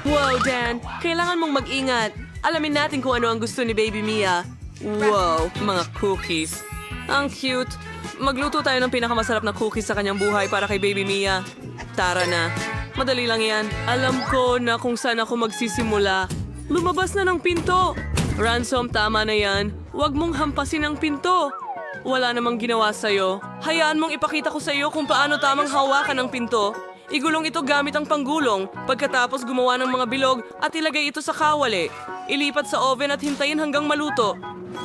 Wow, Dan! Kailangan mong mag-ingat. Alamin natin kung ano ang gusto ni Baby Mia. Wow, mga cookies. Ang cute. Magluto tayo ng pinakamasarap na cookies sa kanyang buhay para kay Baby Mia. Tara na. Madali lang yan. Alam ko na kung saan ako magsisimula. Lumabas na ng pinto. Ransom, tama na yan. Huwag mong hampasin ang pinto. Wala namang ginawa sa'yo. Hayaan mong ipakita ko sa'yo kung paano tamang hawakan ang pinto. Igulong ito gamit ang panggulong, pagkatapos gumawa ng mga bilog at ilagay ito sa kawali. Ilipat sa oven at hintayin hanggang maluto.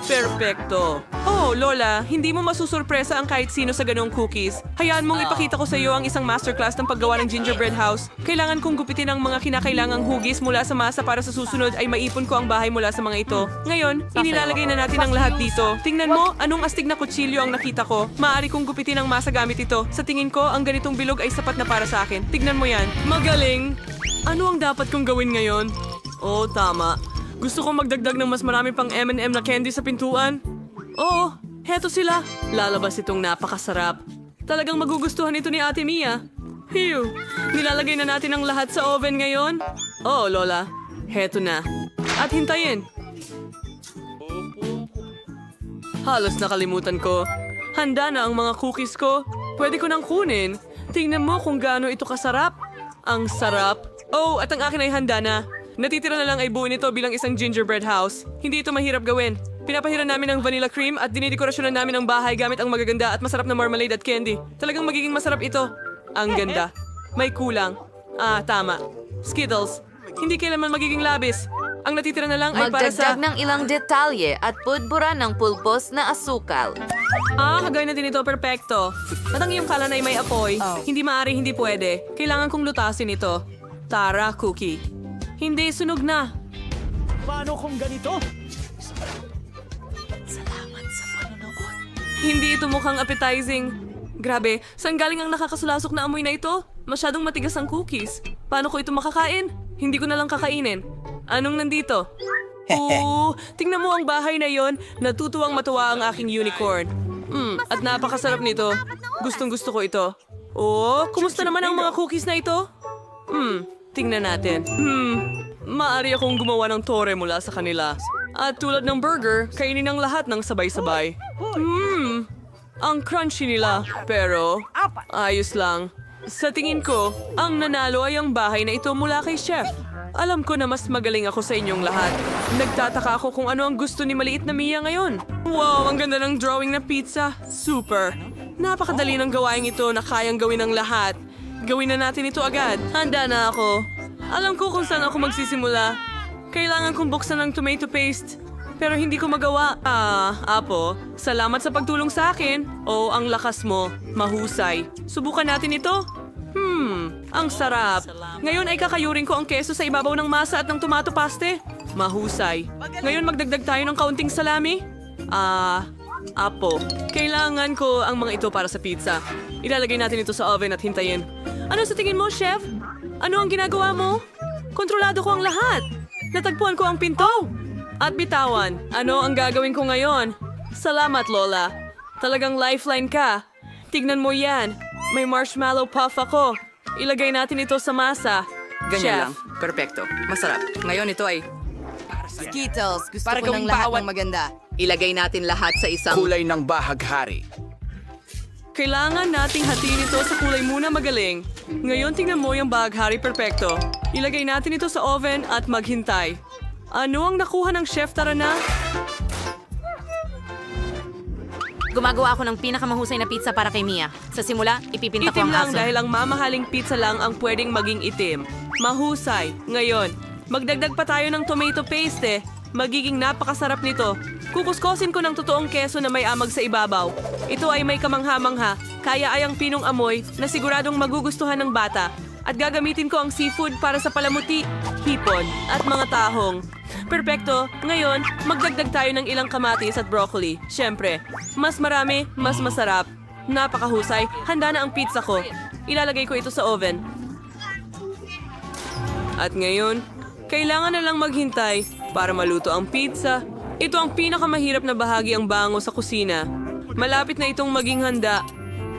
Perpekto. Oh, Lola, hindi mo masusurpresa ang kahit sino sa ganong cookies. Hayaan mong ipakita ko sa iyo ang isang masterclass ng paggawa ng gingerbread house. Kailangan kong gupitin ang mga kinakailangang hugis mula sa masa para sa susunod ay maipon ko ang bahay mula sa mga ito. Ngayon, inilalagay na natin ang lahat dito. Tingnan mo, anong astig na kutsilyo ang nakita ko. Maaari kong gupitin ang masa gamit ito. Sa tingin ko, ang ganitong bilog ay sapat na para sa akin. Tignan mo yan. Magaling! Ano ang dapat kong gawin ngayon? Oh, tama. Gusto kong magdagdag ng mas marami pang M&M na candy sa pintuan. Oo, heto sila. Lalabas itong napakasarap. Talagang magugustuhan ito ni Ate Mia. Phew! Nilalagay na natin ang lahat sa oven ngayon. Oo, Lola. Heto na. At hintayin. Halos nakalimutan ko. Handa na ang mga cookies ko. Pwede ko nang kunin. Tingnan mo kung gaano ito kasarap. Ang sarap. Oh, at ang akin ay handa na. Natitira na lang ay buuin ito bilang isang gingerbread house. Hindi ito mahirap gawin. Pinapahiran namin ng vanilla cream at dinidekorasyonan namin ang bahay gamit ang magaganda at masarap na marmalade at candy. Talagang magiging masarap ito. Ang ganda. May kulang. Ah, tama. Skittles. Hindi kailanman magiging labis. Ang natitira na lang ay para sa... Magdagdag ng ilang detalye at pudbura ng pulbos na asukal. Ah, gawin natin ito. Perpekto. At ang iyong kalan ay may apoy. Hindi maaari, hindi pwede. Kailangan kong lutasin ito. Tara, cookie. Hindi, sunog na. Paano kung ganito? Hindi ito mukhang appetizing. Grabe, saan galing ang nakakasulasok na amoy na ito? Masyadong matigas ang cookies. Paano ko ito makakain? Hindi ko na lang kakainin. Anong nandito? Oo, tingnan mo ang bahay na yon. Natutuwang matuwa ang aking unicorn. At napakasarap nito. Gustong gusto ko ito. Oh, kumusta naman ang mga cookies na ito? Tingnan natin. Maaari akong gumawa ng tore mula sa kanila. At tulad ng burger, kainin ang lahat ng sabay-sabay. Ang crunchy nila. Pero, ayos lang. Sa tingin ko, ang nanalo ay ang bahay na ito mula kay Chef. Alam ko na mas magaling ako sa inyong lahat. Nagtataka ako kung ano ang gusto ni maliit na Mia ngayon. Wow, ang ganda ng drawing na pizza. Super. Napakadali ng gawain ito na kayang gawin ng lahat. Gawin na natin ito agad. Handa na ako. Alam ko kung saan ako magsisimula. Kailangan kong buksan ng tomato paste. Pero hindi ko magawa. Apo, salamat sa pagtulong sa akin. Oh, ang lakas mo. Mahusay. Subukan natin ito. Ang sarap. Ngayon ay kakayurin ko ang keso sa ibabaw ng masa at ng tomato paste. Mahusay. Ngayon magdagdag tayo ng kaunting salami. Apo, kailangan ko ang mga ito para sa pizza. Ilalagay natin ito sa oven at hintayin. Ano sa tingin mo, Chef? Ano ang ginagawa mo? Kontrolado ko ang lahat. Natagpuan ko ang pinto. At bitawan, ano ang gagawin ko ngayon? Salamat, Lola. Talagang lifeline ka. Tignan mo yan. May marshmallow puff ako. Ilagay natin ito sa masa. Ganyan Chef. lang. Perpekto. Masarap. Ngayon ito ay... Skittles, gusto Para ko ng gawing lahat bawat- ng maganda. Ilagay natin lahat sa isang... Kulay ng bahaghari. Kailangan nating hatiin ito sa kulay muna magaling. Ngayon tingnan mo yung bahaghari perpekto. Ilagay natin ito sa oven at maghintay. Ano ang nakuha ng chef? Tara na? Gumagawa ako ng pinakamahusay na pizza para kay Mia. Sa simula, ipipinta ko Itim ang lang aso. dahil ang mamahaling pizza lang ang pwedeng maging itim. Mahusay. Ngayon, magdagdag pa tayo ng tomato paste. Magiging napakasarap nito. Kukuskosin ko ng totoong keso na may amag sa ibabaw. Ito ay may kamangha-mangha, kaya ay ang pinong amoy na siguradong magugustuhan ng bata. At gagamitin ko ang seafood para sa palamuti, hipon, at mga tahong. Perpekto. Ngayon, magdagdag tayo ng ilang kamatis at broccoli. Siyempre, mas marami, mas masarap. Napakahusay. Handa na ang pizza ko. Ilalagay ko ito sa oven. At ngayon, kailangan na lang maghintay para maluto ang pizza. Ito ang pinakamahirap na bahagi ang bango sa kusina. Malapit na itong maging handa.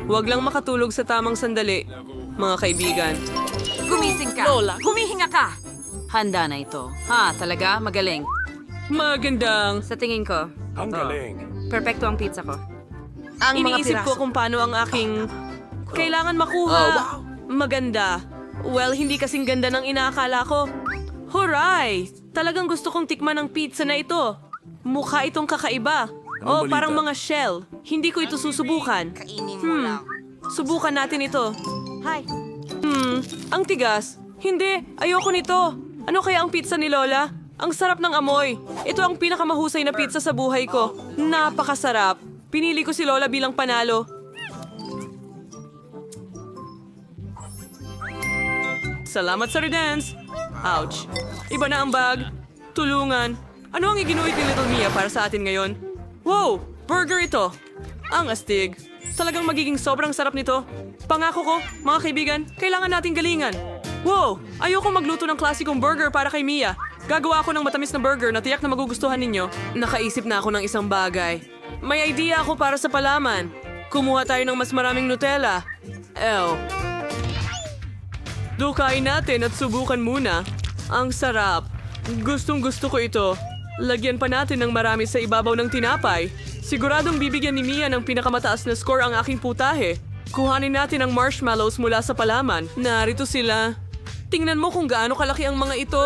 Huwag lang makatulog sa tamang sandali, mga kaibigan. Gumising ka! Lola, humihinga ka! Handa na ito. Talaga? Magaling. Magandang. Sa tingin ko, Ang galing. perpekto ang pizza ko. Iniisip ko kung paano ang aking kailangan makuha. Maganda. Well, hindi kasing ganda ng inaakala ko. Huray! Talagang gusto kong tikman ang pizza na ito. Mukha itong kakaiba. Anong balita? Parang mga shell. Hindi ko ito susubukan. Subukan natin ito. Ang tigas. Hindi, ayoko nito. Ano kaya ang pizza ni Lola? Ang sarap ng amoy. Ito ang pinakamahusay na pizza sa buhay ko. Napakasarap. Pinili ko si Lola bilang panalo. Salamat sa redance. Ouch. Iba na ang bag. Tulungan. Ano ang iginuit ni Little Mia para sa atin ngayon? Wow! Burger ito. Ang astig. Talagang magiging sobrang sarap nito. Pangako ko, mga kaibigan, kailangan nating galingan. Wow! Ayoko magluto ng klasikong burger para kay Mia. Gagawa ako ng matamis na burger na tiyak na magugustuhan ninyo. Nakaisip na ako ng isang bagay. May idea ako para sa palaman. Kumuha tayo ng mas maraming Nutella. Dukain natin at subukan muna. Ang sarap. Gustong gusto ko ito. Lagyan pa natin ng marami sa ibabaw ng tinapay. Siguradong bibigyan ni Mia ng pinakamataas na score ang aking putahe. Kuhanin natin ang marshmallows mula sa palaman. Narito sila. Tingnan mo kung gaano kalaki ang mga ito.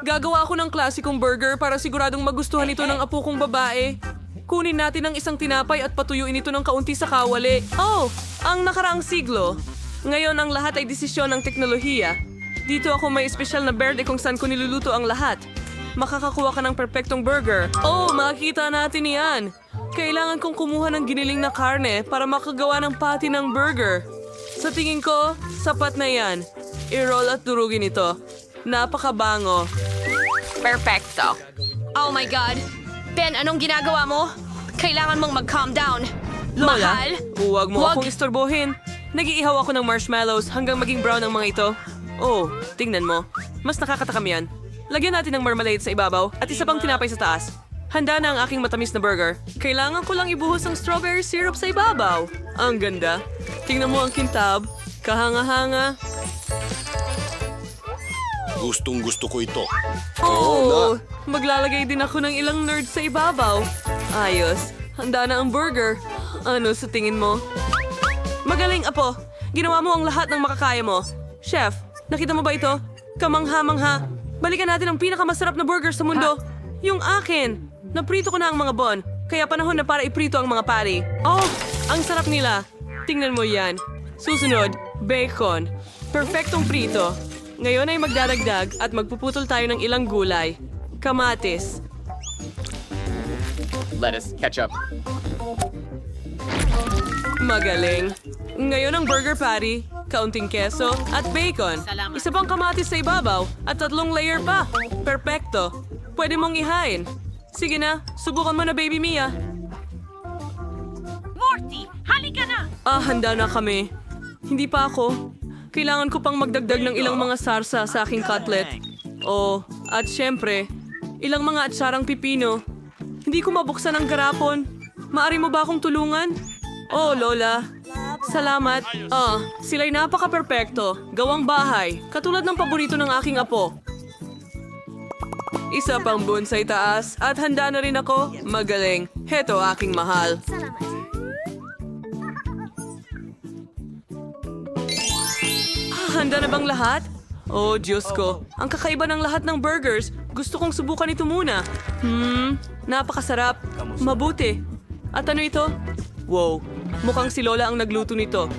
Gagawa ako ng klasikong burger para siguradong magustuhan ito ng apo kong babae. Kunin natin ang isang tinapay at patuyuin ito ng kaunti sa kawali. Oh, ang nakaraang siglo. Ngayon ang lahat ay desisyon ng teknolohiya. Dito ako may espesyal na berde kung saan ko niluluto ang lahat. Makakakuha ka ng perpektong burger. Oh, makikita natin yan. Kailangan kong kumuha ng giniling na karne para makagawa ng patty ng burger. Sa tingin ko, sapat na yan. I-roll at durugin ito. Napakabango. Perfecto. Oh my God. Ben, anong ginagawa mo? Kailangan mong mag-calm down. Lola, Mahal? huwag mo Huwag. akong istorbohin. Nag-iihaw ako ng marshmallows hanggang maging brown ang mga ito. Oh, tingnan mo. Mas nakakatakam yan. Lagyan natin ng marmalade sa ibabaw at isa pang tinapay sa taas. Handa na ang aking matamis na burger. Kailangan ko lang ibuhos ang strawberry syrup sa ibabaw. Ang ganda. Tingnan mo ang kintab. Kahanga-hanga. Gustong gusto ko ito. Oh, maglalagay din ako ng ilang nerds sa ibabaw. Ayos. Handa na ang burger. Ano sa tingin mo? Magaling, Apo. Ginawa mo ang lahat ng makakaya mo. Chef, nakita mo ba ito? Kamangha-mangha. Balikan natin ang pinakamasarap na burger sa mundo. Yung akin. Naprito ko na ang mga bon. Kaya panahon na para iprito ang mga patty. Oh, ang sarap nila. Tingnan mo yan. Susunod, bacon. Perfectong prito. Ngayon ay magdadagdag at magpuputol tayo ng ilang gulay. Kamatis. Lettuce, ketchup. Magaling. Ngayon ang burger patty, kaunting keso, at bacon. Isa pang kamatis sa ibabaw at 3 layer pa. Perpekto. Pwede mong ihain. Sige na, subukan mo na, baby Mia. Morty, halika na! Handa na kami. Hindi pa ako. Kailangan ko pang magdagdag ng ilang mga sarsa sa aking cutlet. Oh, at syempre, ilang mga atsarang pipino. Hindi ko mabuksan ang garapon. Maari mo ba akong tulungan? Oh, Lola. Salamat. Sila'y napaka-perpekto. Gawang bahay. Katulad ng paborito ng aking apo. Isa pang bonsai taas at handa na rin ako. Magaling. Heto aking mahal. Handa na bang lahat? Oh, Diyos ko. Ang kakaiba ng lahat ng burgers. Gusto kong subukan ito muna. Napakasarap. Mabuti. At ano ito? Wow, mukhang si Lola ang nagluto nito.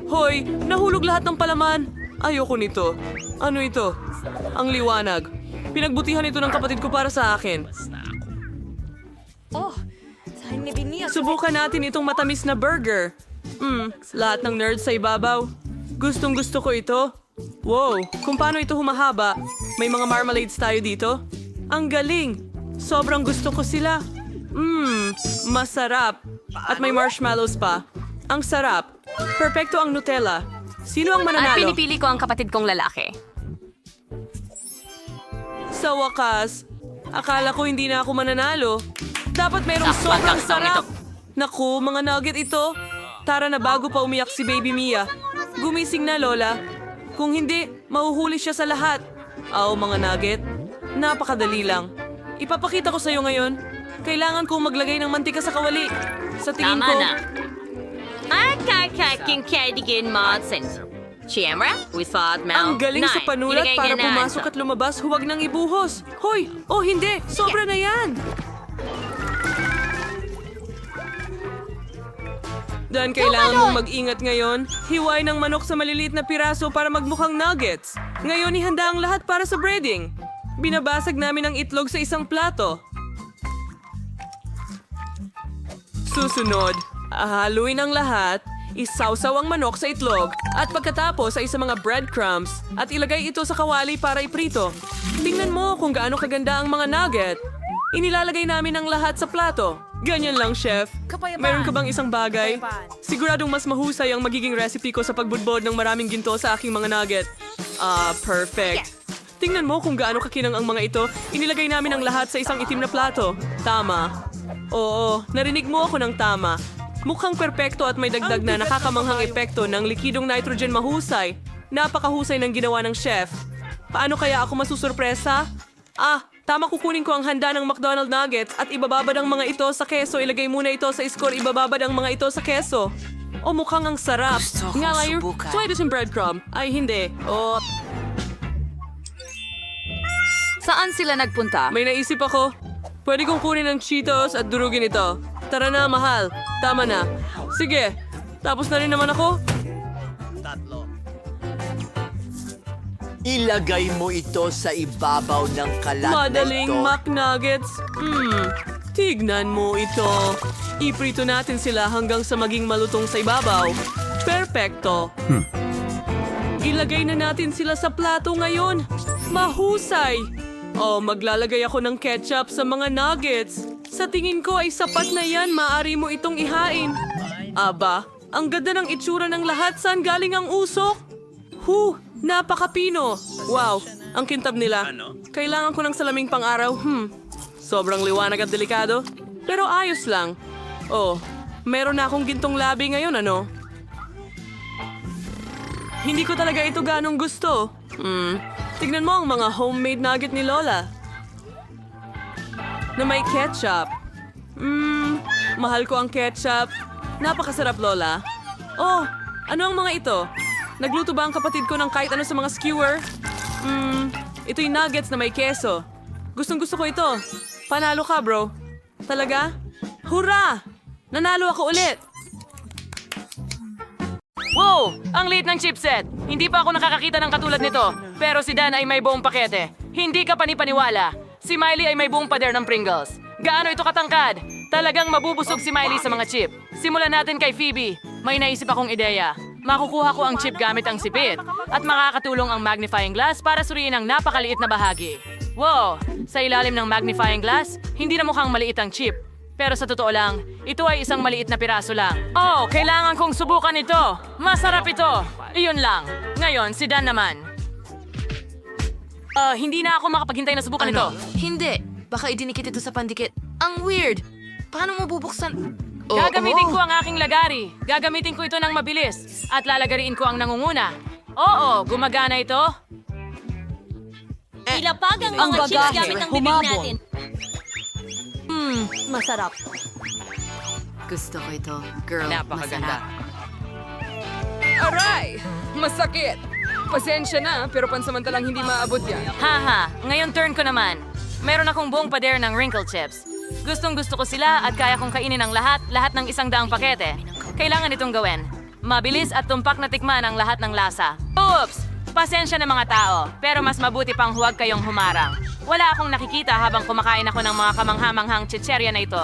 Hoy, nahulog lahat ng palaman. Ayoko nito. Ano ito? Ang liwanag. Pinagbutihan ito ng kapatid ko para sa akin. Subukan natin itong matamis na burger. Lahat ng nerds sa ibabaw. Gustong gusto ko ito. Wow, kung paano ito humahaba. May mga marmalades tayo dito. Ang galing. Sobrang gusto ko sila. Masarap. At may marshmallows pa. Ang sarap. Perpekto ang Nutella. Sino ang At mananalo? pinipili ko ang kapatid kong lalaki. Sa wakas, akala ko hindi na ako mananalo. Dapat merong Sakpat sobrang ang song sarap. ito. Naku, mga nugget ito. Tara na bago pa umiyak si Baby Mia. Gumising na, Lola. Kung hindi, mahuhuli siya sa lahat. Mga nugget. Napakadali lang. Ipapakita ko sa'yo ngayon. Kailangan kong maglagay ng mantika sa kawali. Sa tingin ko... Ang galing sa panulat para pumasok at lumabas, huwag nang ibuhos. Hoy! Oh, hindi! Sobra na yan! Dan, kailangan mong mag-ingat ngayon. Hiway ng manok sa maliliit na piraso para magmukhang nuggets. Ngayon, ihanda ang lahat para sa breading. Binabasag namin ang itlog sa isang plato. Susunod, haluin ang lahat, isawsaw ang manok sa itlog, at pagkatapos ay sa mga breadcrumbs at ilagay ito sa kawali para iprito. Tingnan mo kung gaano kaganda ang mga nugget. Inilalagay namin ang lahat sa plato. Ganyan lang, chef. Meron ka bang isang bagay? Siguradong mas mahusay ang magiging recipe ko sa pagbudbod ng maraming ginto sa aking mga nugget. Perfect. Tingnan mo kung gaano kakinang ang mga ito. Inilagay namin ang lahat sa isang itim na plato. Tama. Oo, narinig mo ako ng tama. Mukhang perpekto at may dagdag na nakakamanghang epekto ng likidong nitrogen mahusay. Napakahusay ng ginawa ng chef. Paano kaya ako masusurpresa? Tama, kukunin ko ang handa ng McDonald's Nuggets at ibababad ang mga ito sa keso. Ilagay muna ito sa score, ibababad ang mga ito sa keso. Mukhang ang sarap. Nga layer, try this in breadcrumb. Ay, hindi. Saan sila nagpunta? May naisip ako. Pwede kong kunin ang Cheetos at durugin ito. Tara na, mahal. Tama na. Sige. Tapos na rin naman ako. Ilagay mo ito sa ibabaw ng kalat Madaling na ito. McNuggets. Tignan mo ito. Iprito natin sila hanggang sa maging malutong sa ibabaw. Perpekto. Ilagay na natin sila sa plato ngayon. Mahusay. Maglalagay ako ng ketchup sa mga nuggets. Sa tingin ko ay sapat na yan. Maaari mo itong ihain. Aba, ang ganda ng itsura ng lahat. Saan galing ang usok? Napakapino. Wow, ang kintab nila. Kailangan ko ng salaming pang-araw. Sobrang liwanag at delikado. Pero ayos lang. Meron na akong gintong labi ngayon, ano? Hindi ko talaga ito ganong gusto. Tignan mo ang mga homemade nugget ni Lola. Na may ketchup. Mahal ko ang ketchup. Napakasarap, Lola. Ano ang mga ito? Nagluto ba ang kapatid ko ng kahit ano sa mga skewer? Ito'y nuggets na may keso. Gustong-gusto ko ito. Panalo ka, bro. Talaga? Hurra! Nanalo ako ulit! Wow! Ang liit ng chipset! Hindi pa ako nakakakita ng katulad nito. Pero si Dan ay may buong pakete. Hindi ka panipaniwala. Si Miley ay may buong pader ng Pringles. Gaano ito katangkad? Talagang mabubusog si Miley sa mga chip. Simulan natin kay Phoebe. May naisip akong ideya. Makukuha ko ang chip gamit ang sipit at makakatulong ang magnifying glass para suriin ang napakaliit na bahagi. Wow! Sa ilalim ng magnifying glass, hindi na mukhang maliit ang chip. Pero sa totoo lang, ito ay isang maliit na piraso lang. Kailangan kong subukan ito! Masarap ito! Iyon lang. Ngayon, si Dan naman. Hindi na ako makapaghintay na subukan ito. Hindi. Baka idinikit ito sa pandikit. Ang weird! Paano mo bubuksan? Gagamitin ko ang aking lagari. Gagamitin ko ito ng mabilis. At lalagariin ko ang nangunguna. Oo, gumagana ito. Ilapag ang mga chips gamit ang bibig natin. Masarap. Gusto ko ito. Girl, masarap. Aray! Masakit! Pasensya na, pero pansamantalang hindi maabot yan. Ngayon turn ko naman. Meron akong buong pader ng wrinkle chips. Gustong-gusto ko sila at kaya kong kainin ang lahat ng 100 pakete. Kailangan itong gawin. Mabilis at tumpak na tikman ang lahat ng lasa. Oops! Pasensya na mga tao, pero mas mabuti pang huwag kayong humarang. Wala akong nakikita habang kumakain ako ng mga kamanghamanghang chicherya na ito.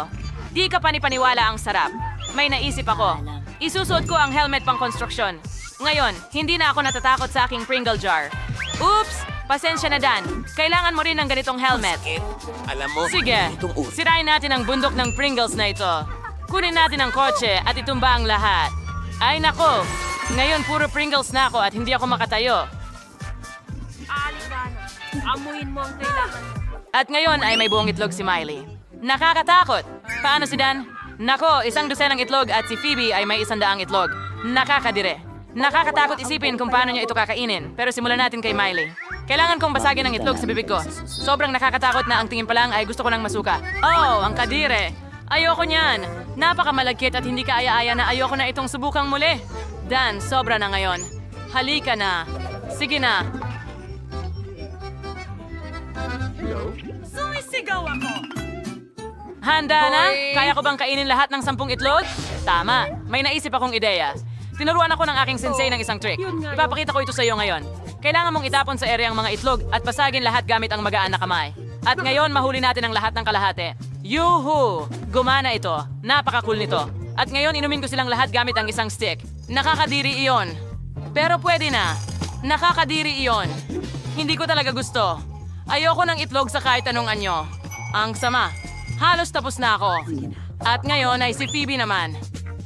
Di ka panipaniwala ang sarap. May naisip ako. Isusuot ko ang helmet pang konstruksyon. Ngayon, hindi na ako natatakot sa aking Pringle jar. Oops! Pasensya na, Dan. Kailangan mo rin ng ganitong helmet. Alam mo, Sige, sirain natin ang bundok ng Pringles na ito. Kunin natin ang kotse at itumba ang lahat. Ay nako, ngayon puro Pringles na ako at hindi ako makatayo. Amuin mo ang kailangan. At ngayon ay may buong itlog si Miley. Nakakatakot! Paano si Dan? Nako, 100 itlog at si Phoebe ay may 100 itlog. Nakakadire. Nakakatakot isipin kung paano niya ito kakainin, pero simulan natin kay Miley. Kailangan kong basagin ang itlog sa bibig ko. Sobrang nakakatakot na ang tingin pa lang ay gusto ko ng masuka. Oh, ang kadire! Ayoko niyan! Napakamalagkit at hindi kaaya-aya na ayoko na itong subukang muli. Dan, sobra na ngayon. Halika na. Sige na. Handa na? Kaya ko bang kainin lahat ng 10 itlog? Tama. May naisip akong ideya. Tinuruan ako ng aking sensei ng isang trick. Ipapakita ko ito sa iyo ngayon. Kailangan mong itapon sa ere ang mga itlog at basagin lahat gamit ang magaan na kamay. At ngayon, mahuli natin ang lahat ng kalahati. Yuhu! Gumana ito. Napaka-cool nito. At ngayon, inumin ko silang lahat gamit ang isang stick. Nakakadiri iyon. Pero pwede na. Nakakadiri iyon. Hindi ko talaga gusto. Ayoko ng itlog sa kahit anong anyo. Ang sama. Halos tapos na ako. At ngayon ay si Phoebe naman.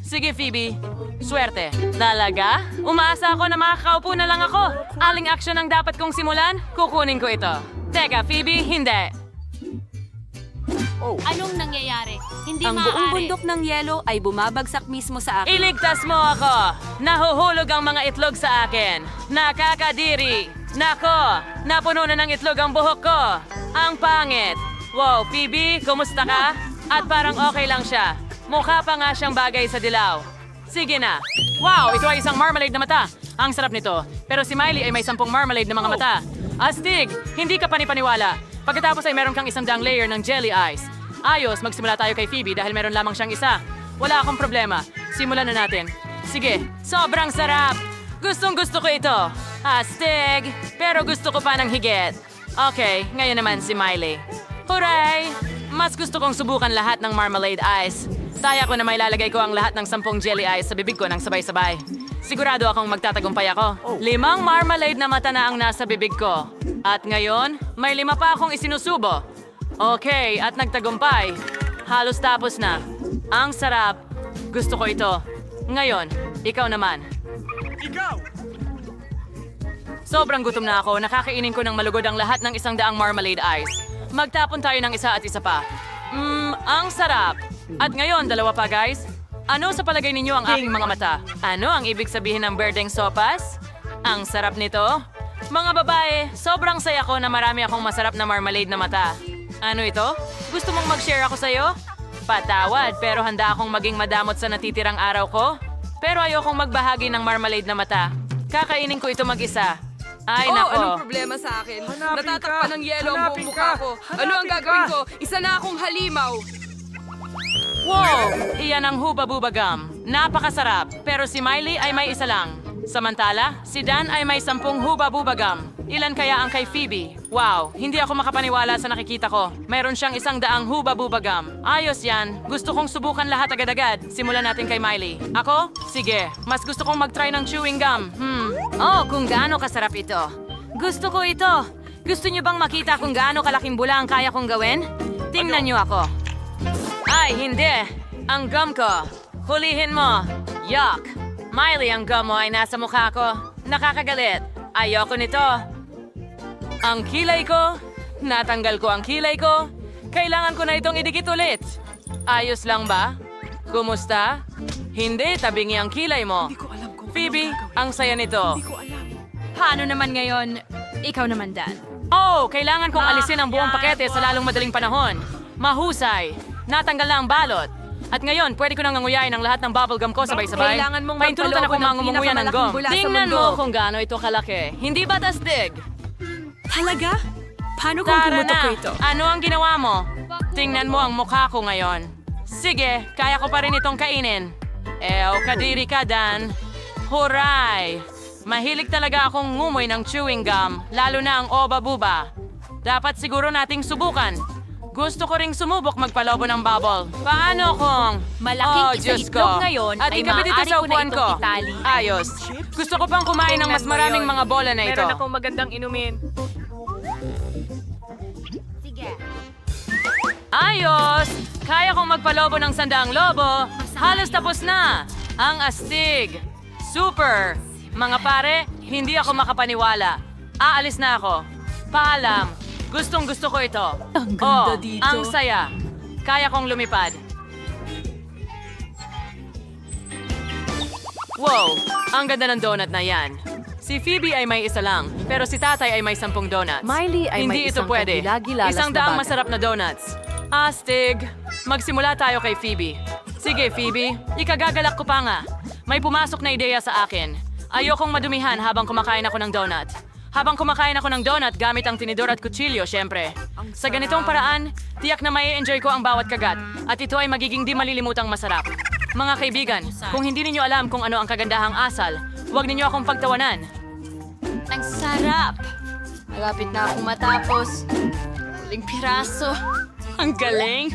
Sige, Phoebe. Swerte. Talaga? Umaasa ako na makakaupo na lang ako. Aling aksyon ang dapat kong simulan? Kukunin ko ito. Teka, Phoebe, hindi. Anong nangyayari? Hindi Ang buong bundok ng yelo ay bumabagsak mismo sa akin. Iligtas mo ako! Nahuhulog ang mga itlog sa akin. Nakakadiri! Nako! Napuno na ng itlog ang buhok ko. Ang pangit! Wow, Phoebe, kumusta ka? At parang okay lang siya. Mukha pa nga siyang bagay sa dilaw. Sige na. Wow, ito ay isang marmalade na mata. Ang sarap nito. Pero si Miley ay may 10 marmalade na mga mata. Astig! Hindi ka panipaniwala. Pagkatapos ay meron kang 100 layer ng jelly ice. Ayos, magsimula tayo kay Phoebe dahil meron lamang siyang isa. Wala akong problema. Simulan na natin. Sige, sobrang sarap! Gustong gusto ko ito. Astig! Pero gusto ko pa ng higit. Okay, ngayon naman si Miley. Hooray! Mas gusto kong subukan lahat ng marmalade ice. Taya ko na may lalagay ko ang lahat ng 10 jelly ice sa bibig ko ng sabay-sabay. Sigurado akong magtatagumpay ako. 5 marmalade na mata na ang nasa bibig ko. At ngayon, may 5 pa akong isinusubo. Okay, at nagtagumpay. Halos tapos na. Ang sarap. Gusto ko ito. Ngayon, ikaw naman. Sobrang gutom na ako. Nakakainin ko ng malugod ang lahat ng 100 marmalade ice. Magtapon tayo ng isa at isa pa. Ang sarap. At ngayon, 2 pa, guys. Ano sa palagay ninyo ang aking mga mata? Ano ang ibig sabihin ng berdeng sopas? Ang sarap nito. Mga babae, sobrang saya ko na marami akong masarap na marmalade na mata. Ano ito? Gusto mong mag-share ako sa'yo? Patawad, pero handa akong maging madamot sa natitirang araw ko. Pero ayokong magbahagi ng marmalade na mata. Kakainin ko ito mag-isa. Ay, nako. Anong problema sa akin? Natatakpan ng yelo ang buong mukha ko. Ano ang gagawin ko? Isa na akong halimaw. Wow! Iyan ang Hubba Bubba Gum. Napakasarap. Pero si Miley ay may isa lang. Samantala, si Dan ay may 10 Hubba Bubba Gum. Ilan kaya ang kay Phoebe? Wow, hindi ako makapaniwala sa nakikita ko. Mayroon siyang 100 Hubba Bubba Gum. Ayos yan. Gusto kong subukan lahat agad-agad. Simulan natin kay Miley. Ako? Sige. Mas gusto kong mag-try ng chewing gum. Oh, kung gaano kasarap ito. Gusto ko ito. Gusto niyo bang makita kung gaano kalaking bula ang kaya kong gawin? Tingnan niyo ako. Ay, hindi. Ang gum ko. Hulihin mo. Yuck. Miley, ang gum mo ay nasa mukha ko. Nakakagalit. Ayoko nito. Ang kilay ko. Natanggal ko ang kilay ko. Kailangan ko na itong idikit ulit. Ayos lang ba? Kumusta? Hindi, tabingi ang kilay mo. Phoebe, ang saya nito. Paano naman ngayon? Ikaw naman, Dan. Oh, kailangan kong alisin ang buong pakete sa lalong madaling panahon. Mahusay. Natanggal na ang balot. At ngayon, pwede ko nang nganguyain ang lahat ng bubblegum ko sabay-sabay. Kailangan mong Paintulutan magpaloob akong ng mangumunguya ng pinakamalaking gum. bula sa Tingnan mundo. mo kung gaano ito kalaki. Hindi ba tasdig? Talaga? Paano kung Tara pumutok na! ko ito? Ano ang ginawa mo? Tingnan mo ang mukha ko ngayon. Sige, kaya ko pa rin itong kainin. Kadiri ka, Dan. Huray! Mahilig talaga akong ngumoy ng chewing gum, lalo na ang Oba Buba. Dapat siguro nating subukan. Gusto ko ring sumubok magpalobo ng bubble. Paano kung... Malaking Diyos isa-itlog ko. ngayon At ay ikabit ito maaari sa ko na upuan itong ko. itali. Ayos. Gusto ko pang kumain ng mas maraming mga bola na ito. Meron akong magandang inumin. Ayos! Kaya kong magpalobo ng 100 lobo. Halos tapos na. Ang astig. Super. Mga pare, hindi ako makapaniwala. Aalis na ako. Paalam. Gustong gusto ko ito. Ang ganda dito. Ang saya. Kaya kong lumipad. Wow, ang ganda ng donut na yan. Si Phoebe ay may isa lang, pero si tatay ay may 10 donuts. Miley ay Hindi may ito isang pwede. kagilagi-lalas Isang na daang bata. masarap na donuts. Astig. Magsimula tayo kay Phoebe. Sige, Phoebe. Ikagagalak ko pa nga. May pumasok na ideya sa akin. Ayokong madumihan habang kumakain ako ng donut. Habang kumakain ako ng donut gamit ang tinidor at kutsilyo, syempre. Sa ganitong paraan, tiyak na may enjoy ko ang bawat kagat at ito ay magiging di malilimutang masarap. Mga kaibigan, kung hindi ninyo alam kung ano ang kagandahang asal, huwag ninyo akong pagtawanan. Ang sarap! Malapit na akong matapos. Huling piraso. Ang galing!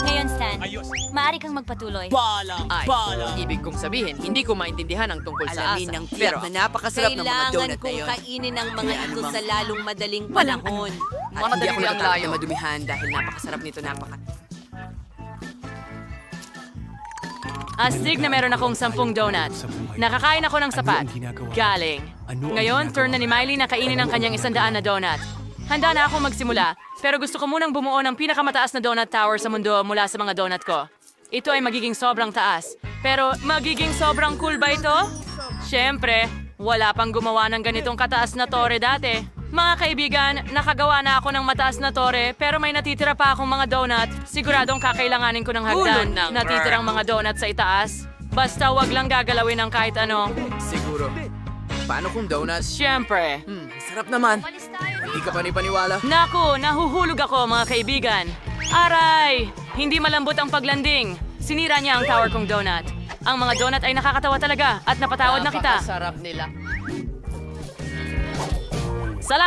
Ngayon, Stan, maaari kang magpatuloy. Ay, ibig kong sabihin, hindi ko maintindihan ang tungkol sa Alamin asa. ng Pero, tiyak na napakasarap ng mga Kailangan donut na kong yun. kainin ang mga ito sa lalong madaling panahon. at hindi ako Madali ang natatakot layo. na madumihan dahil napakasarap nito, Astig na meron akong 10 donuts. Nakakain ako ng sapat. Galing. Ngayon, turn na ni Miley na kainin ang kanyang 100 na donut. Handa na akong magsimula, pero gusto ko munang bumuo ng pinakamataas na donut tower sa mundo mula sa mga donut ko. Ito ay magiging sobrang taas. Pero magiging sobrang cool ba ito? Siyempre, wala pang gumawa ng ganitong kataas na tore dati. Mga kaibigan, nakagawa na ako ng mataas na tore pero may natitira pa akong mga donut. Siguradong kakailanganin ko ng hagdan. Natitirang mga donut sa itaas. Basta wag lang gagalawin ng kahit ano. Siguro. Paano kung donuts? Siyempre. Sarap naman. Hindi ka panipaniwala. Naku, nahuhulog ako mga kaibigan. Aray! Hindi malambot ang paglanding. Sinira niya ang tower kong donut. Ang mga donut ay nakakatawa talaga at napatawad na kita. Napakasarap nila.